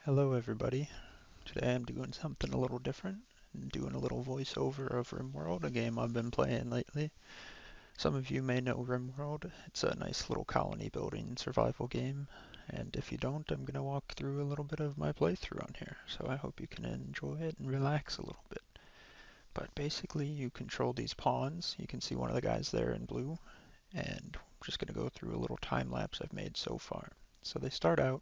Hello everybody. Today I'm doing something a little different. I'm doing a little voiceover of RimWorld, a game I've been playing lately. Some of you may know RimWorld. It's a nice little colony building survival game. And if you don't, I'm going to walk through a little bit of my playthrough on here. So I hope you can enjoy it and relax a little bit. But basically you control these pawns. You can see one of the guys there in blue. And I'm just going to go through a little time lapse I've made so far. So they start out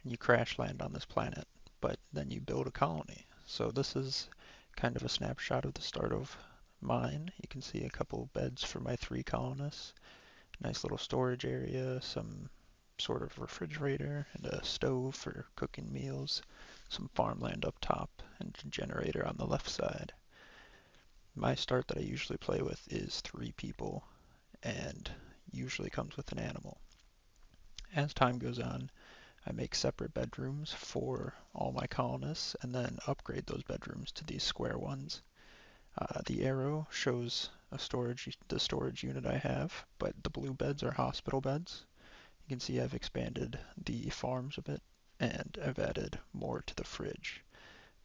and you crash land on this planet, but then you build a colony. So this is kind of a snapshot of the start of mine. You can see a couple beds for my 3 colonists, nice little storage area, some sort of refrigerator, and a stove for cooking meals, some farmland up top, and a generator on the left side. My start that I usually play with is 3 people, and usually comes with an animal. As time goes on, I make separate bedrooms for all my colonists and then upgrade those bedrooms to these square ones. The arrow shows the storage unit I have, but the blue beds are hospital beds. You can see I've expanded the farms a bit and I've added more to the fridge.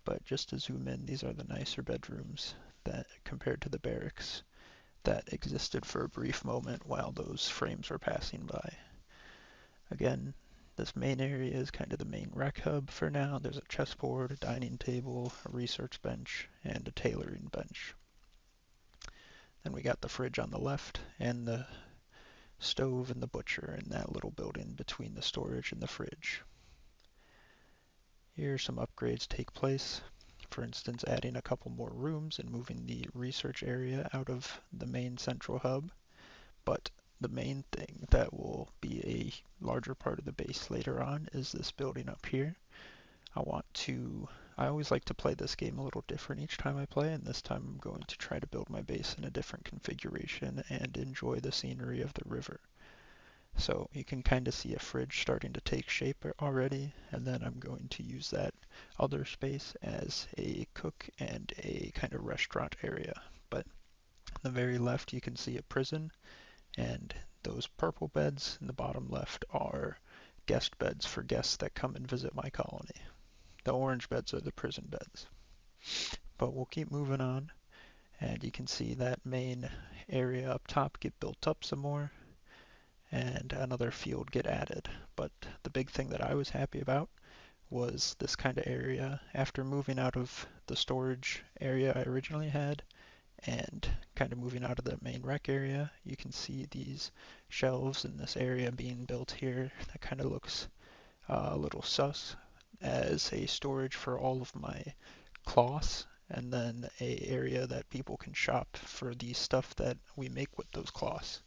But just to zoom in, these are the nicer bedrooms that compared to the barracks that existed for a brief moment while those frames were passing by. Again, this main area is kind of the main rec hub for now. There's a chessboard, a dining table, a research bench, and a tailoring bench. Then we got the fridge on the left and the stove and the butcher in that little building between the storage and the fridge. Here some upgrades take place. For instance, adding a couple more rooms and moving the research area out of the main central hub. But the main thing that will be a larger part of the base later on is this building up here. I always like to play this game a little different each time I play, and this time I'm going to try to build my base in a different configuration and enjoy the scenery of the river. So you can kind of see a fridge starting to take shape already, and then I'm going to use that other space as a cook and a kind of restaurant area. But on the very left you can see a prison, and those purple beds in the bottom left are guest beds for guests that come and visit my colony. The orange beds are the prison beds. But we'll keep moving on, and you can see that main area up top get built up some more, and another field get added. But the big thing that I was happy about was this kind of area. After moving out of the storage area I originally had, and kind of moving out of the main rec area, you can see these shelves in this area being built here. That kind of looks a little sus, as a storage for all of my cloths, and then a area that people can shop for the stuff that we make with those cloths.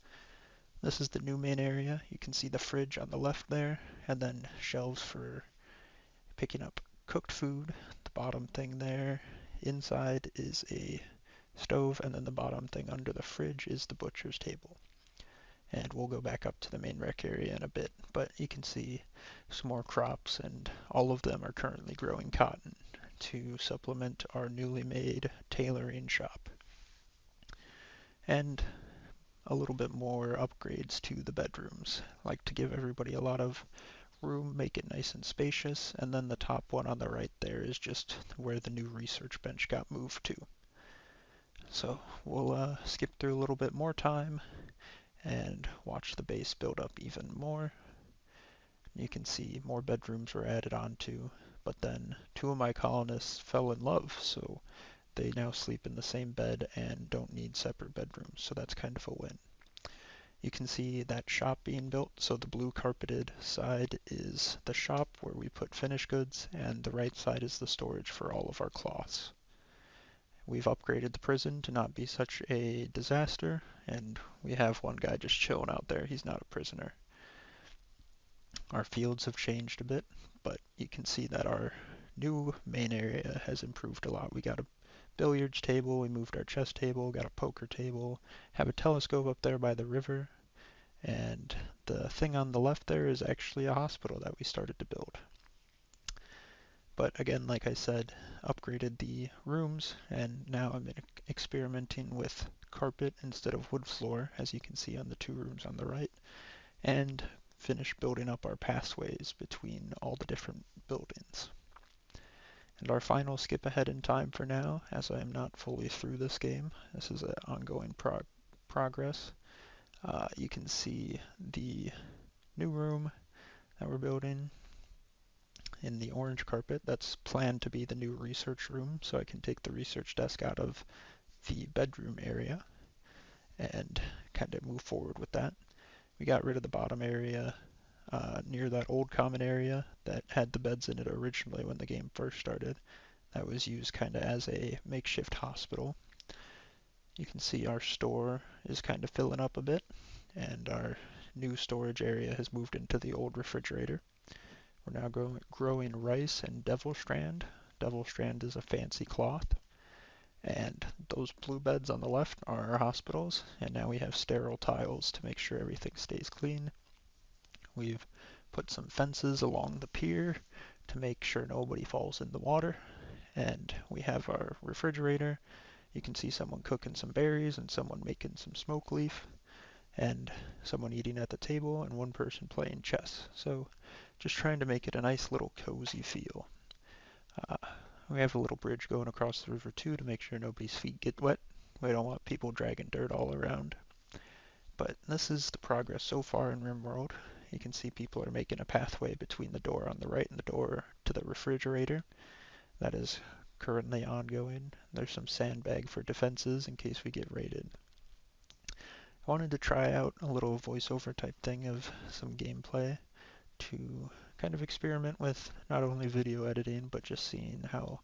This is the new main area. You can see the fridge on the left there, and then shelves for picking up cooked food. The bottom thing there inside is a stove, and then the bottom thing under the fridge is the butcher's table. And we'll go back up to the main rec area in a bit, but you can see some more crops, and all of them are currently growing cotton to supplement our newly made tailoring shop. And a little bit more upgrades to the bedrooms. I like to give everybody a lot of room, make it nice and spacious, and then the top one on the right there is just where the new research bench got moved to. So we'll skip through a little bit more time and watch the base build up even more. You can see more bedrooms were added onto, but then 2 of my colonists fell in love, so they now sleep in the same bed and don't need separate bedrooms, so that's kind of a win. You can see that shop being built, so the blue carpeted side is the shop where we put finished goods, and the right side is the storage for all of our cloths. We've upgraded the prison to not be such a disaster, and we have one guy just chilling out there. He's not a prisoner. Our fields have changed a bit, but you can see that our new main area has improved a lot. We got a billiards table, we moved our chess table, got a poker table, have a telescope up there by the river, and the thing on the left there is actually a hospital that we started to build. But again, like I said, upgraded the rooms, and now I'm experimenting with carpet instead of wood floor, as you can see on the 2 rooms on the right, and finished building up our pathways between all the different buildings. And our final skip ahead in time for now, as I am not fully through this game. This is an ongoing progress. You can see the new room that we're building in the orange carpet. That's planned to be the new research room, so I can take the research desk out of the bedroom area and kind of move forward with that. We got rid of the bottom area near that old common area that had the beds in it originally when the game first started. That was used kind of as a makeshift hospital. You can see our store is kind of filling up a bit, and our new storage area has moved into the old refrigerator. We're now growing rice and devil strand. Devil strand is a fancy cloth. And those blue beds on the left are our hospitals, and now we have sterile tiles to make sure everything stays clean. We've put some fences along the pier to make sure nobody falls in the water, and we have our refrigerator. You can see someone cooking some berries and someone making some smoke leaf, and someone eating at the table and one person playing chess. So just trying to make it a nice little cozy feel. We have a little bridge going across the river too to make sure nobody's feet get wet. We don't want people dragging dirt all around. But this is the progress so far in RimWorld. You can see people are making a pathway between the door on the right and the door to the refrigerator. That is currently ongoing. There's some sandbag for defenses in case we get raided. I wanted to try out a little voiceover type thing of some gameplay to kind of experiment with not only video editing, but just seeing how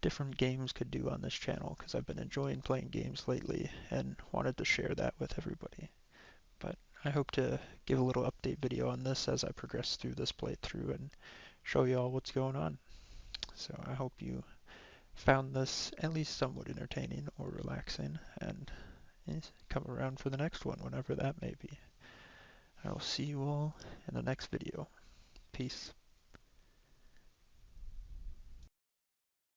different games could do on this channel, because I've been enjoying playing games lately and wanted to share that with everybody. But I hope to give a little update video on this as I progress through this playthrough and show you all what's going on. So I hope you found this at least somewhat entertaining or relaxing, and come around for the next one, whenever that may be. I will see you all in the next video. Peace.